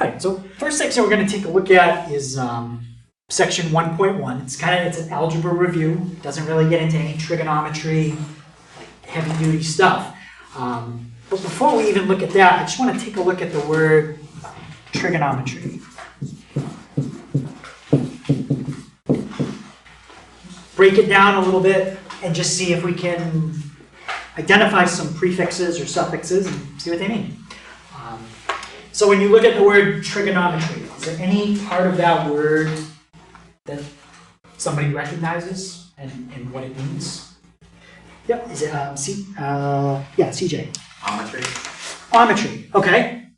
Alright, so first section we're going to take a look at is section 1.1. It's an algebra review. It doesn't really get into any trigonometry, like heavy duty stuff. But before we even look at that, I just want to take a look at the word trigonometry. Break it down a little bit and just see if we can identify some prefixes or suffixes and see what they mean. So when you look at the word trigonometry, is there any part of that word that somebody recognizes and what it means? Yep, is it CJ? Geometry. Geometry, okay.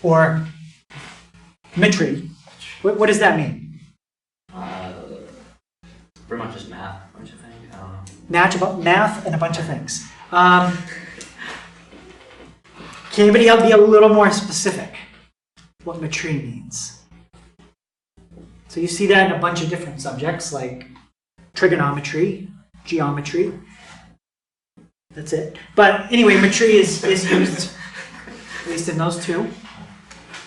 Or metry. What does that mean? Pretty much just math, a bunch of things. I don't know. Math and a bunch of things. Can anybody else be a little more specific? What metry means? So you see that in a bunch of different subjects like trigonometry, geometry. That's it. But anyway, metry is used at least in those two.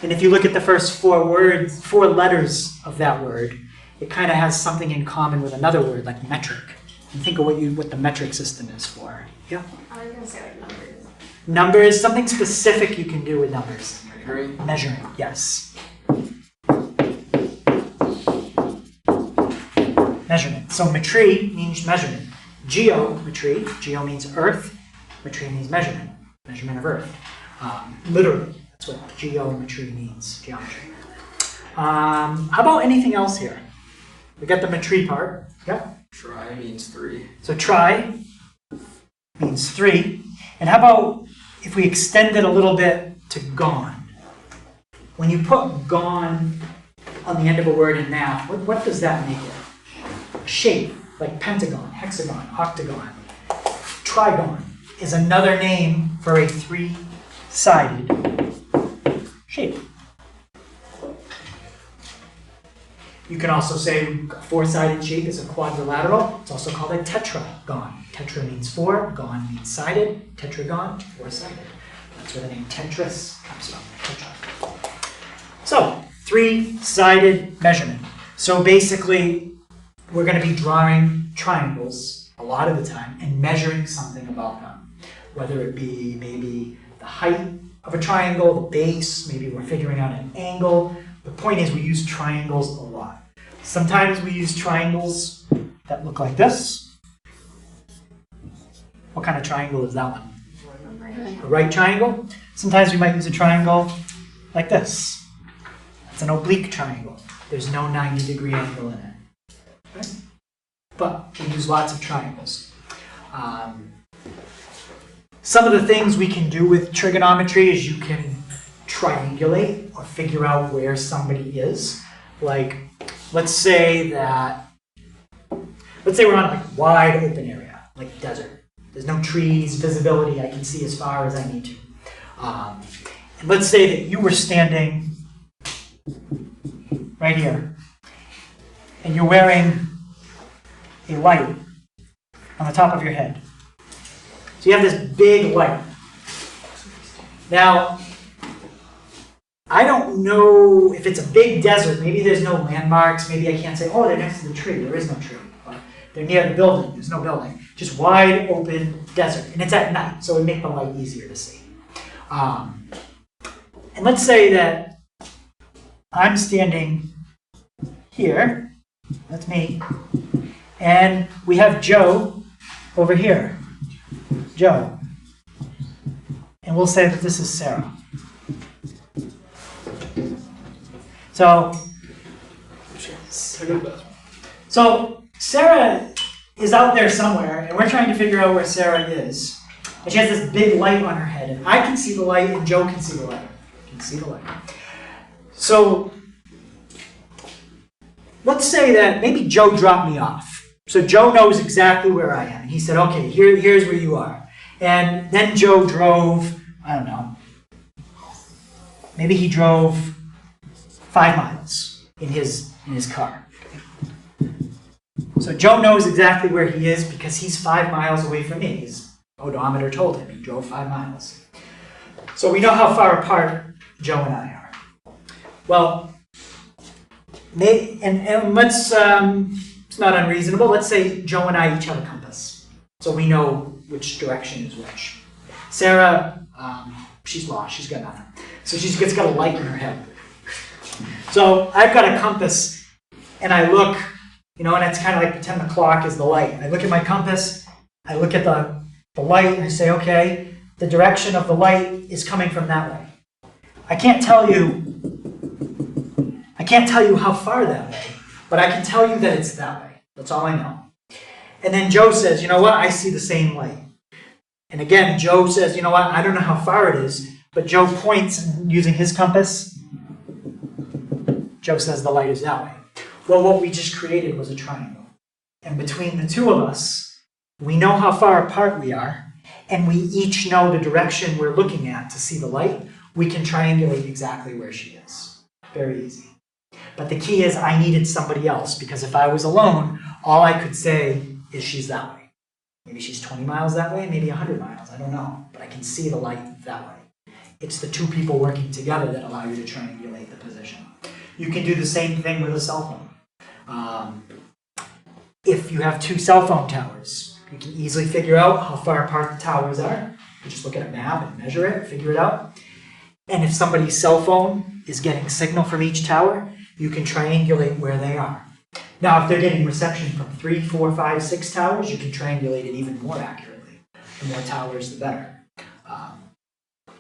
And if you look at the first four letters of that word, it kind of has something in common with another word like metric. And think of what the metric system is for. Yeah? I was going to say like numbers. Numbers, something specific you can do with numbers. Measuring. Measuring, yes. Measurement. So metry means measurement. Geometry, geo means earth. Metry means measurement. Measurement of earth. Literally, that's what geometry means, geometry. How about anything else here? We got the metry part. Yep. Try means 3. So try means 3. And how about if we extend it a little bit to gone? When you put gone on the end of a word in math, what does that make it? A shape, like pentagon, hexagon, octagon. Trigon is another name for a 3-sided shape. You can also say a 4-sided shape is a quadrilateral. It's also called a tetragon. Tetra means 4, gon means sided, tetragon, 4-sided. That's where the name tetris comes from, tetra. So, 3-sided measurement. So basically, we're going to be drawing triangles a lot of the time and measuring something about them. Whether it be maybe the height of a triangle, the base, maybe we're figuring out an angle. The point is we use triangles a lot. Sometimes we use triangles that look like this. What kind of triangle is that one? A right triangle. Sometimes we might use a triangle like this. It's an oblique triangle. There's no 90-degree angle in it. Okay? But we use lots of triangles. Some of the things we can do with trigonometry is you can triangulate or figure out where somebody is. Like, let's say we're on a wide open area, like desert. There's no trees, visibility, I can see as far as I need to. And let's say that you were standing right here, and you're wearing a light on the top of your head. So you have this big light. Now, I don't know if it's a big desert. Maybe there's no landmarks. Maybe I can't say, oh, they're next to the tree. There is no tree. Or they're near the building. There's no building. Just wide open desert. And it's at night, so it would make the light easier to see. And let's say that I'm standing here. That's me. And we have Joe over here. Joe. And we'll say that this is Sarah. So Sarah is out there somewhere, and we're trying to figure out where Sarah is. And she has this big light on her head, and I can see the light, and Joe can see the light. Can see the light. So let's say that maybe Joe dropped me off. So Joe knows exactly where I am. And he said, okay, here's where you are. And then Joe drove, I don't know, maybe he drove 5 miles in his car. So Joe knows exactly where he is because he's 5 miles away from me. His odometer told him he drove 5 miles. So we know how far apart Joe and I are. Well, and let's, it's not unreasonable. Let's say Joe and I each have a compass. So we know which direction is which. Sarah, she's lost. She's got nothing. So she's got a light in her head. So I've got a compass, and I look, and it's kind of like pretend the clock is the light. I look at my compass, I look at the light, and I say, okay, the direction of the light is coming from that way. I can't tell you how far that way, but I can tell you that it's that way. That's all I know. And then Joe says, you know what, I see the same light. And again, Joe says, you know what, I don't know how far it is, but Joe points using his compass. Joe says the light is that way. Well, what we just created was a triangle. And between the two of us, we know how far apart we are, and we each know the direction we're looking at to see the light. We can triangulate exactly where she is. Very easy. But the key is I needed somebody else, because if I was alone, all I could say is she's that way. Maybe she's 20 miles that way, maybe 100 miles, I don't know. But I can see the light that way. It's the two people working together that allow you to triangulate the position. You can do the same thing with a cell phone. If you have two cell phone towers, you can easily figure out how far apart the towers are. You just look at a map and measure it, figure it out. And if somebody's cell phone is getting signal from each tower, you can triangulate where they are. Now, if they're getting reception from 3, 4, 5, 6 towers, you can triangulate it even more accurately. The more towers, the better.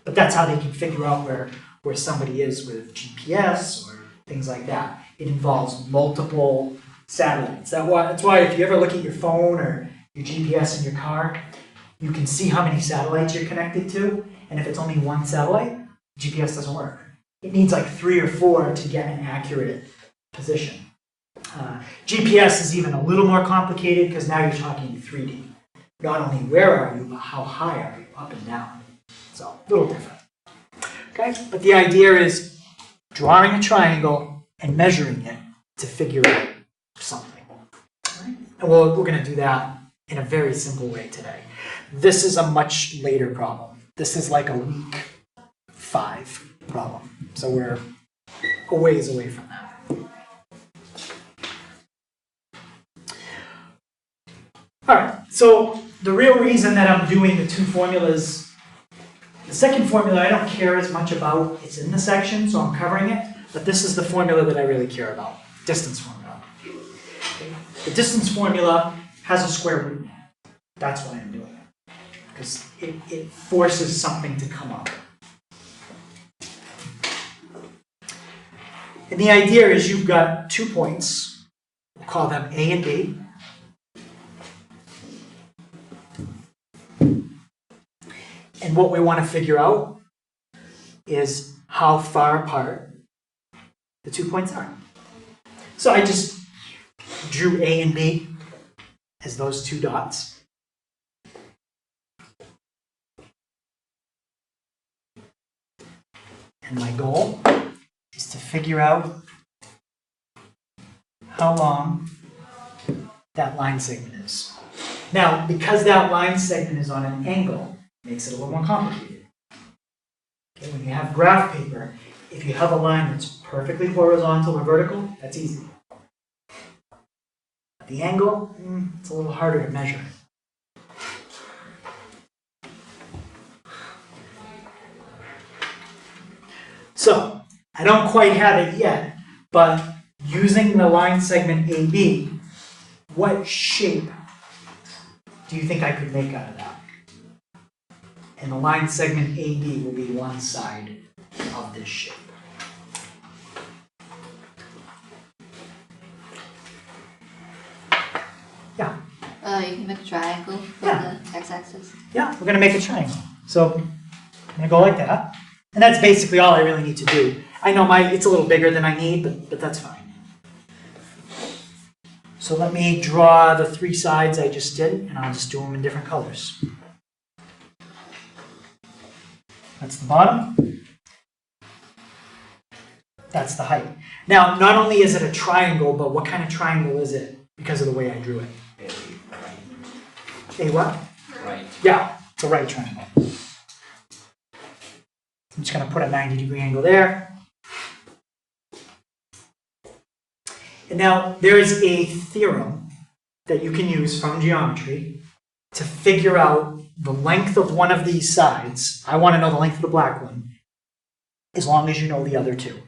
But that's how they can figure out where somebody is with GPS or things like that. It involves multiple satellites. That's why if you ever look at your phone or your GPS in your car, you can see how many satellites you're connected to. And if it's only one satellite, GPS doesn't work. It needs like 3 or 4 to get an accurate position. GPS is even a little more complicated because now you're talking 3D. Not only where are you, but how high are you, up and down. So, a little different. Okay, but the idea is drawing a triangle and measuring it to figure out something. Right? And we're going to do that in a very simple way today. This is a much later problem. This is like a week 5 problem. So we're a ways away from that. All right, so the real reason that I'm doing the 2 formulas, the second formula I don't care as much about. It's in the section, so I'm covering it. But this is the formula that I really care about, distance formula. Okay. The distance formula has a square root. That's why I'm doing it, because it forces something to come up. And the idea is you've got 2 points. We'll call them A and B. And what we want to figure out is how far apart the 2 points are. So I just drew A and B as those 2 dots. And my goal is to figure out how long that line segment is. Now, because that line segment is on an angle, it makes it a little more complicated. Okay, when you have graph paper, if you have a line that's perfectly horizontal or vertical, that's easy. But the angle, it's a little harder to measure. So, I don't quite have it yet, but using the line segment AB, what shape do you think I could make out of that? And the line segment AB will be one side of this shape. Yeah? You can make a triangle for Yeah. the x-axis. Yeah, we're going to make a triangle. So I'm going to go like that. And that's basically all I really need to do. I know it's a little bigger than I need, but that's fine. So let me draw the 3 sides I just did, and I'll just do them in different colors. That's the bottom. That's the height. Now, not only is it a triangle, but what kind of triangle is it because of the way I drew it? A what? Right. Yeah, it's a right triangle. I'm just going to put a 90-degree angle there. Now, there is a theorem that you can use from geometry to figure out the length of one of these sides. I want to know the length of the black one, as long as you know the other two.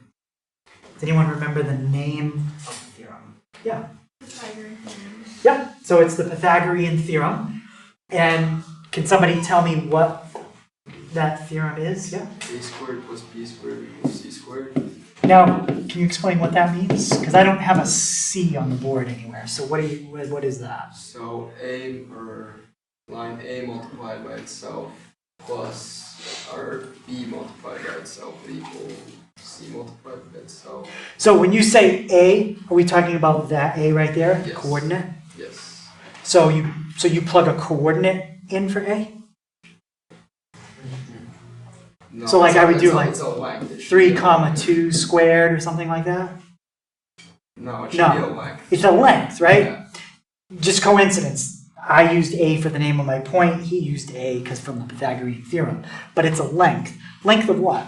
Does anyone remember the name of the theorem? Yeah. Pythagorean theorem. Yeah, so it's the Pythagorean theorem. And can somebody tell me what that theorem is? Yeah. A squared plus b squared equals c squared. Now, can you explain what that means? Because I don't have a C on the board anywhere. So what is that? So a, or line A multiplied by itself plus our b multiplied by itself would equal c multiplied by itself. So when you say A, are we talking about that A right there? Yes. Coordinate? Yes. So you plug a coordinate in for A? No, So like I would do it's like it's a length. It should 3 be a- comma 2 squared or something like that? No, it should No. be a length. It's a length, right? Yeah. Just coincidence. I used A for the name of my point. He used A because from the Pythagorean theorem. But it's a length. Length of what?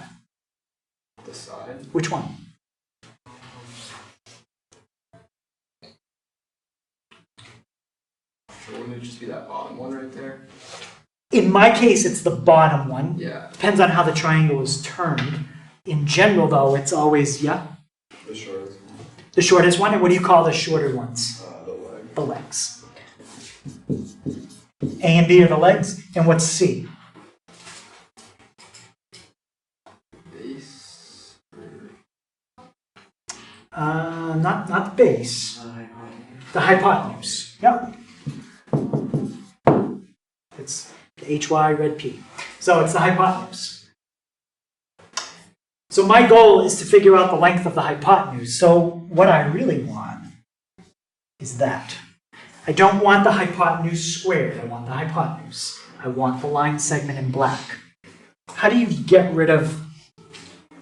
The side. Which one? So wouldn't it just be that bottom one right there? In my case, it's the bottom one. Yeah. Depends on how the triangle is turned. In general, though, it's always, yeah, The shortest one. the shortest one. And what do you call the shorter ones? The leg. The legs. A and B are the legs. And what's C? Base. Not the base. The hypotenuse. Yep. It's the HY red P. So it's the hypotenuse. So my goal is to figure out the length of the hypotenuse. So what I really want is that. I don't want the hypotenuse squared. I want the hypotenuse. I want the line segment in black. How do you get rid of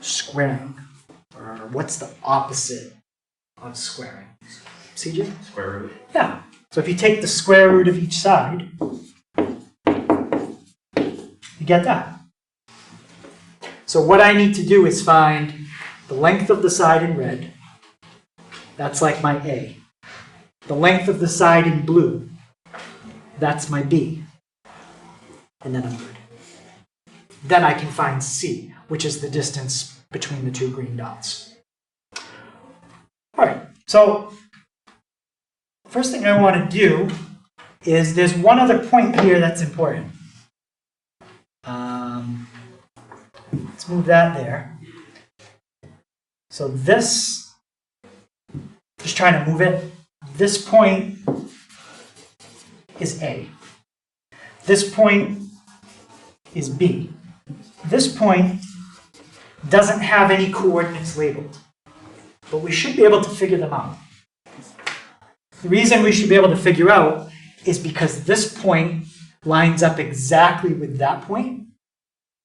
squaring? Or what's the opposite of squaring? CJ? Square root. Yeah. So if you take the square root of each side, you get that. So what I need to do is find the length of the side in red. That's like my A. The length of the side in blue. That's my B. And then I'm good. Then I can find C, which is the distance between the two green dots. All right, so first thing I want to do is there's one other point here that's important. Let's move that there. So this, just trying to move it, this point is A. This point is B. This point doesn't have any coordinates labeled, but we should be able to figure them out. The reason we should be able to figure out is because this point lines up exactly with that point,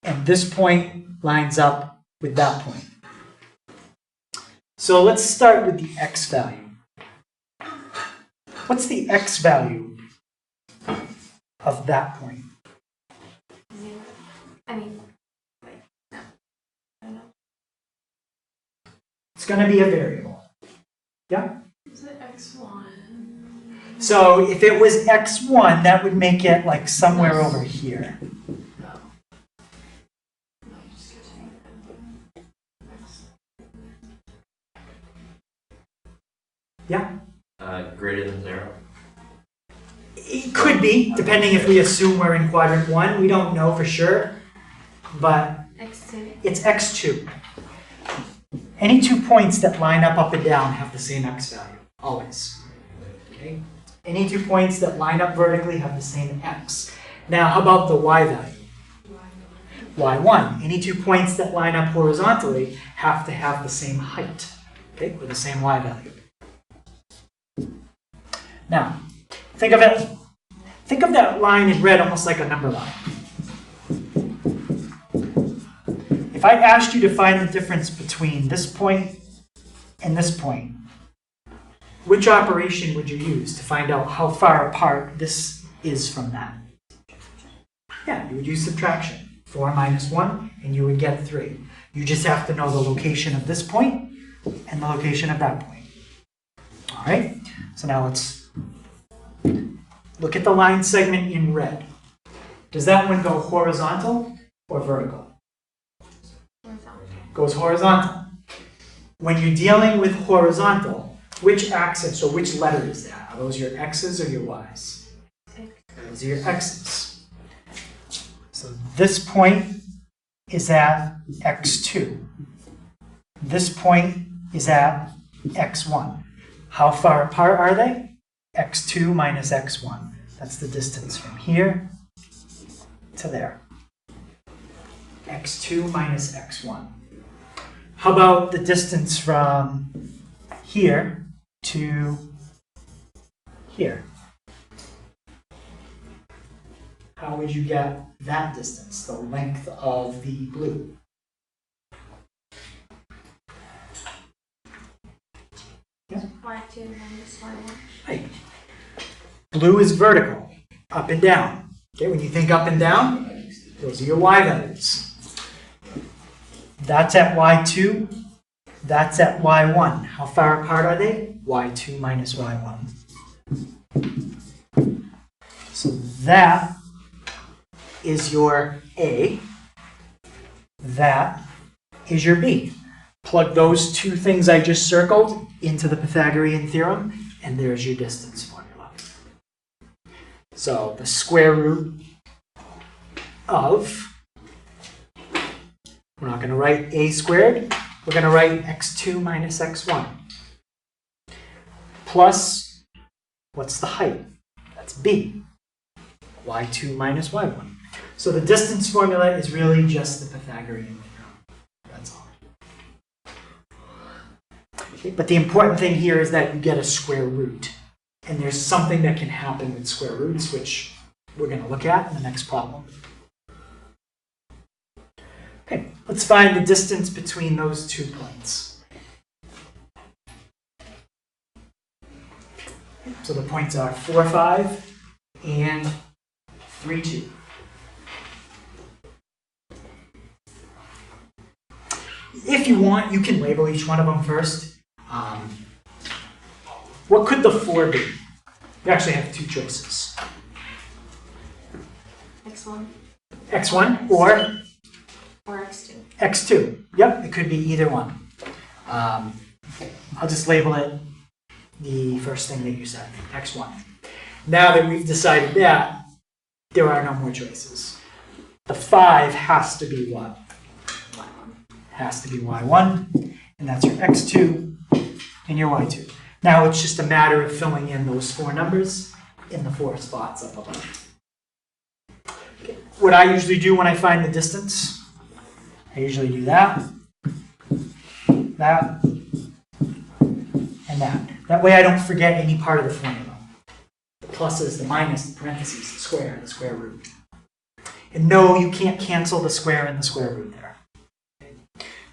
and this point lines up with that point. So let's start with the x value. What's the x value of that point? 0. I mean, wait, no. I don't know. It's going to be a variable. Yeah? Is it x1? So if it was x1, that would make it like somewhere over here. Yeah? Greater than 0. It could be, depending if we assume we're in quadrant 1. We don't know for sure, but x2. it's x2. Any 2 points that line up and down have the same x value, always. Okay? Any 2 points that line up vertically have the same x. Now, how about the y value? y1. Any 2 points that line up horizontally have to have the same height, okay, or the same y value. Now, think of that line in red almost like a number line. If I asked you to find the difference between this point and this point, which operation would you use to find out how far apart this is from that? Yeah, you would use subtraction. 4 minus 1, and you would get 3. You just have to know the location of this point and the location of that point. All right, so now let's look at the line segment in red. Does that one go horizontal or vertical? Goes horizontal. When you're dealing with horizontal, which axis or which letter is that? Are those your X's or your Y's? Those are your X's. So this point is at x2. This point is at x1. How far apart are they? x2 minus x1. That's the distance from here to there. x2 minus x1. How about the distance from here to here? How would you get that distance, the length of the blue? Yeah. Y2 minus Y1. Right. Blue is vertical, up and down. Okay, when you think up and down, those are your Y values. That's at Y2, that's at Y1. How far apart are they? Y2 minus Y1. So that is your A, that is your B. Plug those two things I just circled into the Pythagorean theorem, and there's your distance formula. So the square root of, we're not going to write A squared, we're going to write x2 minus x1. Plus, what's the height? That's B. Y2 minus Y1. So the distance formula is really just the Pythagorean theorem. That's all. Okay, but the important thing here is that you get a square root. And there's something that can happen with square roots, which we're going to look at in the next problem. Okay, let's find the distance between those 2 points. So the points are 4, 5 and 3, 2. If you want, you can label each one of them first. What could the 4 be? You actually have 2 choices. X1 X1 or X2. X2. Yep, it could be either one. I'll just label it the first thing that you said, X1. Now that we've decided that, there are no more choices. The 5 has to be what? Has to be Y1, and that's your X2 and your Y2. Now it's just a matter of filling in those 4 numbers in the 4 spots up above. Okay. What I usually do when I find the distance, I usually do that, that, and that. That way I don't forget any part of the formula. The pluses, the minus, the parentheses, the square root. And no, you can't cancel the square and the square root there.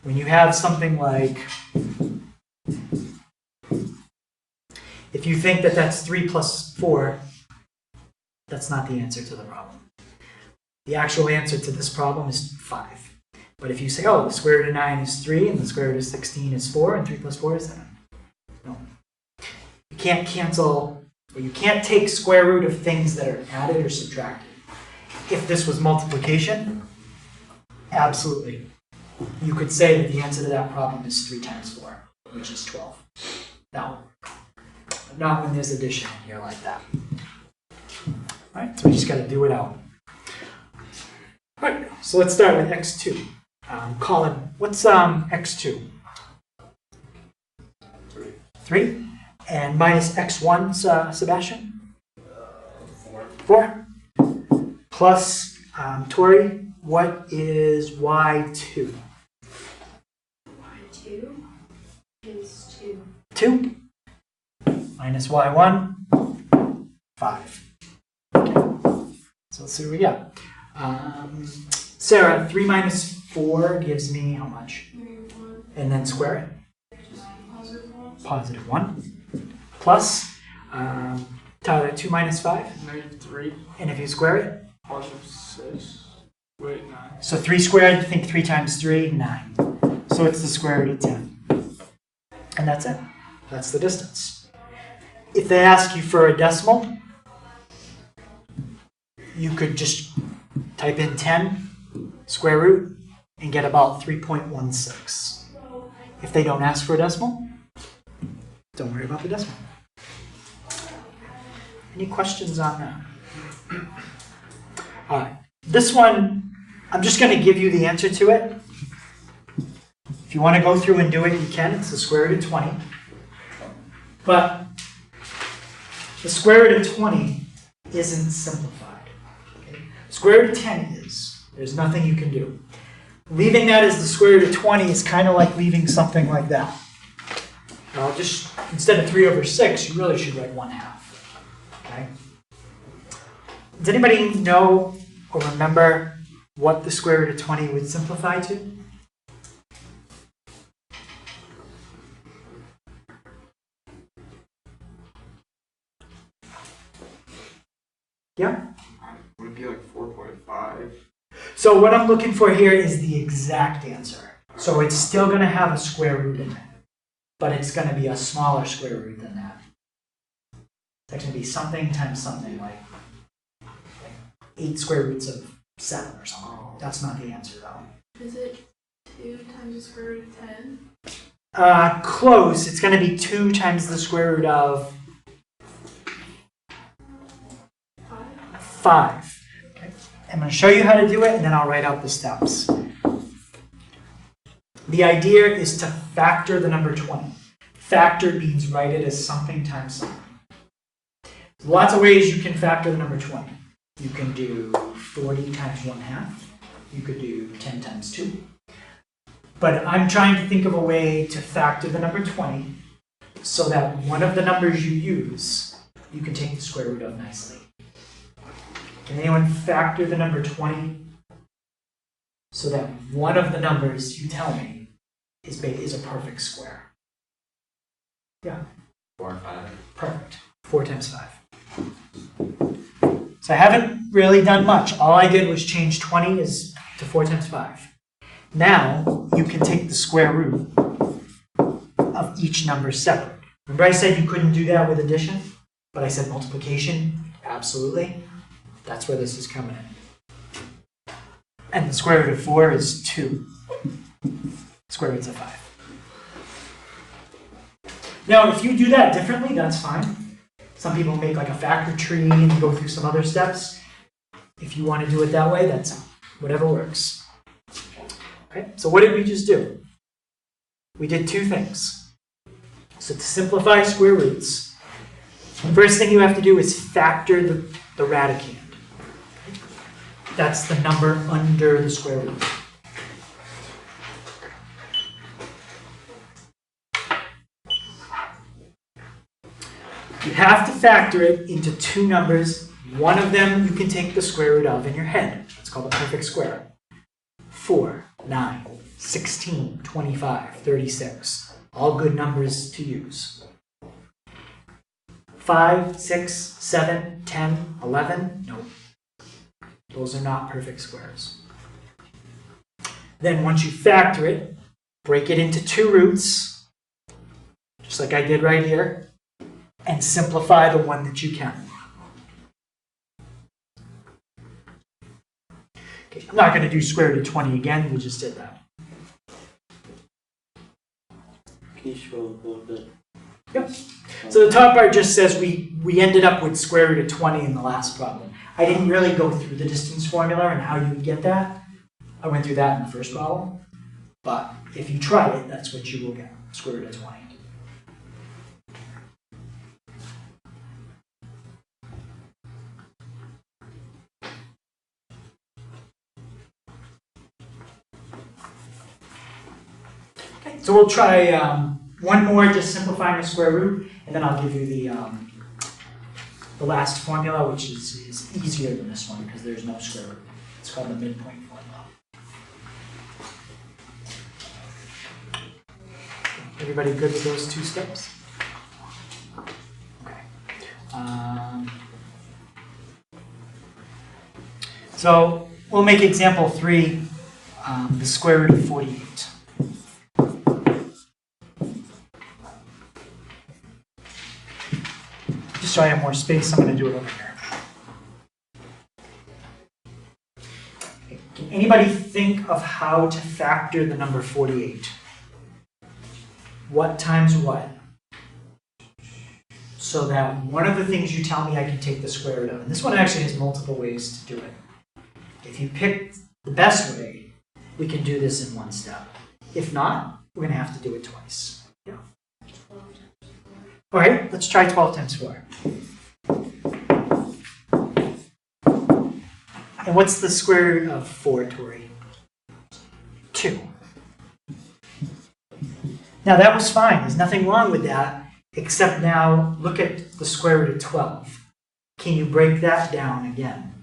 When you have something like, if you think that that's 3 plus 4, that's not the answer to the problem. The actual answer to this problem is 5. But if you say, oh, the square root of 9 is 3, and the square root of 16 is 4, and 3 plus 4 is 7. No. You can't cancel, or you can't take square root of things that are added or subtracted. If this was multiplication, absolutely. You could say that the answer to that problem is 3 times 4, which is 12. That will work. But not when there's addition in here like that. All right, so we just got to do it out. All right, so let's start with x2. Colin, what's x2? 3. And minus x1, Sebastian? 4. Plus, Tori, what is y2? Y2 is 2. 2. Minus y1, 5. Okay. So let's see what we got. Sarah, 3 minus 4 gives me how much? 1. And then square it. Positive 1. Positive 1. Plus, Tyler, 2 minus 5? Negative 3. And if you square it? Positive 6. Wait, 9. So 3 squared, think 3 times 3, 9. So it's the square root of 10. And that's it. That's the distance. if they ask you for a decimal, you could just type in 10 square root and get about 3.16. If they don't ask for a decimal, don't worry about the decimal. Any questions on that? All right, this one, I'm just going to give you the answer to it. If you want to go through and do it, you can. It's the square root of 20. But the square root of 20 isn't simplified. Okay? Square root of 10 is. There's nothing you can do. Leaving that as the square root of 20 is kind of like leaving something like that. Now just, instead of 3/6, you really should write 1/2. Okay? Does anybody know or remember what the square root of 20 would simplify to? Yeah? Would it be like 4.5? So what I'm looking for here is the exact answer. So it's still going to have a square root in it, but it's going to be a smaller square root than that. It's going to be something times something, like 8 square roots of 7 or something. That's not the answer, though. Is it 2 times the square root of 10? Close. It's going to be 2 times the square root of 5. Okay. I'm going to show you how to do it, and then I'll write out the steps. The idea is to factor the number 20. Factor means write it as something times something. Lots of ways you can factor the number 20. You can do 40 times 1/2. You could do 10 times 2. But I'm trying to think of a way to factor the number 20 so that one of the numbers you use, you can take the square root of nicely. Can anyone factor the number 20 so that one of the numbers you tell me is a perfect square? Yeah. 4 and 5. Perfect. 4 times 5. So I haven't really done much. All I did was change 20 to 4 times 5. Now you can take the square root of each number separate. Remember I said you couldn't do that with addition? But I said multiplication? Absolutely. That's where this is coming in. And the square root of 4 is 2. Square roots of 5. Now, if you do that differently, that's fine. Some people make like a factor tree and go through some other steps. If you want to do it that way, that's whatever works. Okay, so what did we just do? We did 2 things. So to simplify square roots, the first thing you have to do is factor the radicand. That's the number under the square root. You have to factor it into 2 numbers. One of them you can take the square root of in your head. It's called a perfect square. 4, 9, 16, 25, 36. All good numbers to use. 5, 6, 7, 10, 11. Nope. Those are not perfect squares. Then once you factor it, break it into 2 roots, just like I did right here, and simplify the one that you can. Okay, I'm not going to do square root of 20 again, we just did that. Can you scroll up a little bit? Yep. So the top part just says we ended up with square root of 20 in the last problem. I didn't really go through the distance formula and how you would get that. I went through that in the first problem. But if you try it, that's what you will get, square root of 20. Okay, so we'll try one more, just simplifying the square root, and then I'll give you the last formula, which is easier than this one because there's no square root. It's called the midpoint formula. Everybody good with those 2 steps? Okay. So we'll make example 3, the square root of 48. so I have more space, I'm going to do it over here. Okay, can anybody think of how to factor the number 48? What times what? So that one of the things you tell me I can take the square root of. And this one actually has multiple ways to do it. If you pick the best way, we can do this in one step. If not, we're going to have to do it twice. Yeah. All right, let's try 12 times 4. And what's the square root of 4, Tori? 2. Now that was fine. There's nothing wrong with that, except now look at the square root of 12. Can you break that down again?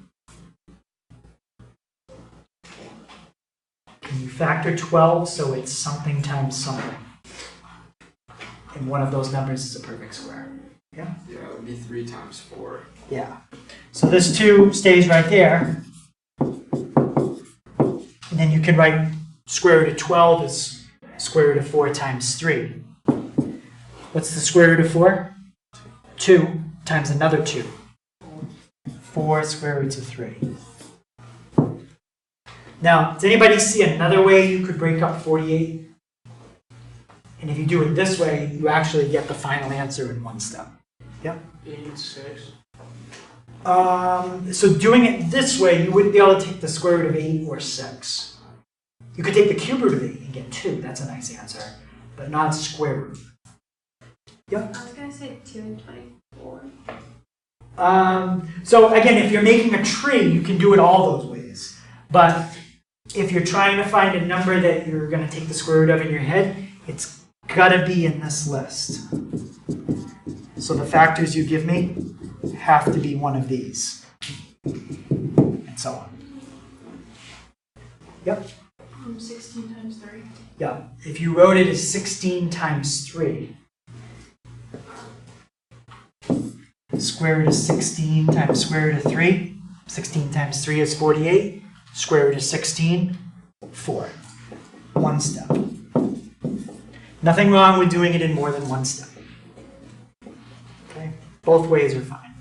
Can you factor 12 so it's something times something? And one of those numbers is a perfect square. Yeah? Yeah, it would be 3 times 4. Yeah. So this 2 stays right there. And then you can write square root of 12 as square root of 4 times 3. What's the square root of 4? 2 times another 2. 4 square roots of 3. Now, does anybody see another way you could break up 48? And if you do it this way, you actually get the final answer in one step. Yep. 8 and 6. So doing it this way, you wouldn't be able to take the square root of 8 or 6. You could take the cube root of 8 and get 2. That's a nice answer. But not square root. Yep. I was gonna say 2 and 24. So again, if you're making a tree, you can do it all those ways. But if you're trying to find a number that you're going to take the square root of in your head, it's got to be in this list. So the factors you give me have to be one of these. And so on. Yep. 16 times 3. Yeah. If you wrote it as 16 times 3, square root of 16 times square root of 3, 16 times 3 is 48. Square root of 16, 4. One step. Nothing wrong with doing it in more than one step. Okay? Both ways are fine.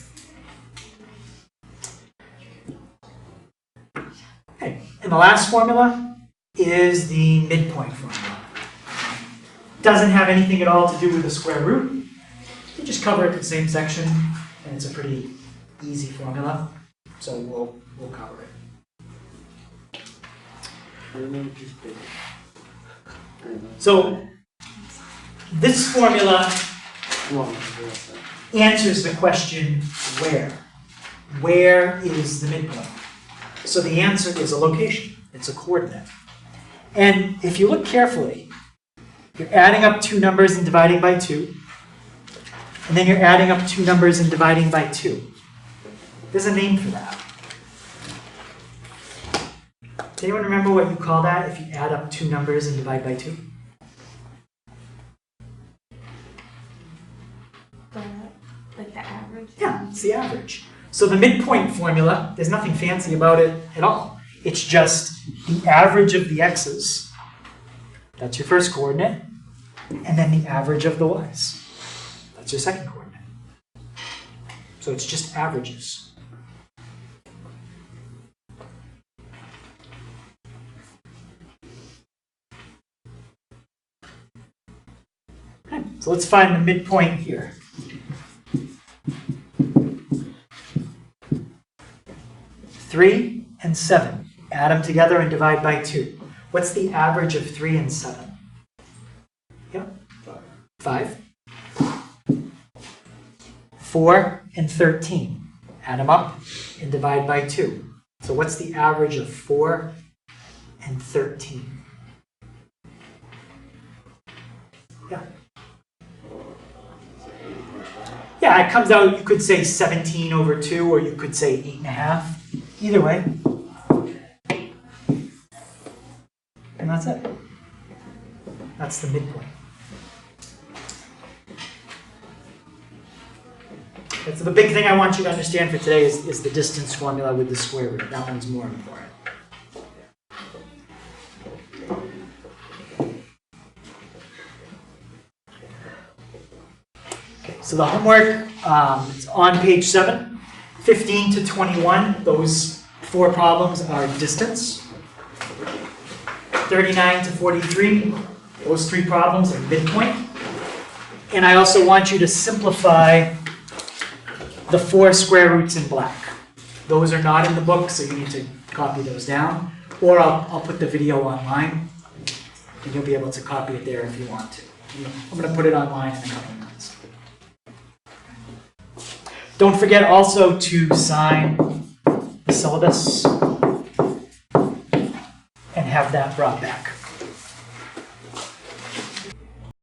Okay, and the last formula is the midpoint formula. Doesn't have anything at all to do with the square root. You just cover it in the same section, and it's a pretty easy formula. So we'll cover it. So this formula answers the question where. Where is the midpoint? So the answer is a location. It's a coordinate. And if you look carefully, you're adding up 2 numbers and dividing by 2. And then you're adding up 2 numbers and dividing by 2. There's a name for that. Does anyone remember what you call that if you add up 2 numbers and divide by 2? Like the average? Yeah, it's the average. So the midpoint formula, there's nothing fancy about it at all. It's just the average of the x's. That's your first coordinate. And then the average of the y's. That's your second coordinate. So it's just averages. Okay, so let's find the midpoint here. Three and 7. Add them together and divide by 2. What's the average of 3 and 7? Yep. 5. 4 and 13. Add them up and divide by 2. So what's the average of 4 and 13? Yeah. Yeah, it comes out, you could say 17 over 2, or you could say 8.5. Either way. And that's it. That's the midpoint. And so the big thing I want you to understand for today is the distance formula with the square root. That one's more important. Okay, So the homework is on page 7, 15 to 21. Those 4 problems are distance. 39 to 43, those 3 problems are midpoint. And I also want you to simplify the 4 square roots in black. Those are not in the book, so you need to copy those down. Or I'll put the video online, and you'll be able to copy it there if you want to. I'm going to put it online in a couple minutes. Don't forget also to sign the syllabus and have that brought back.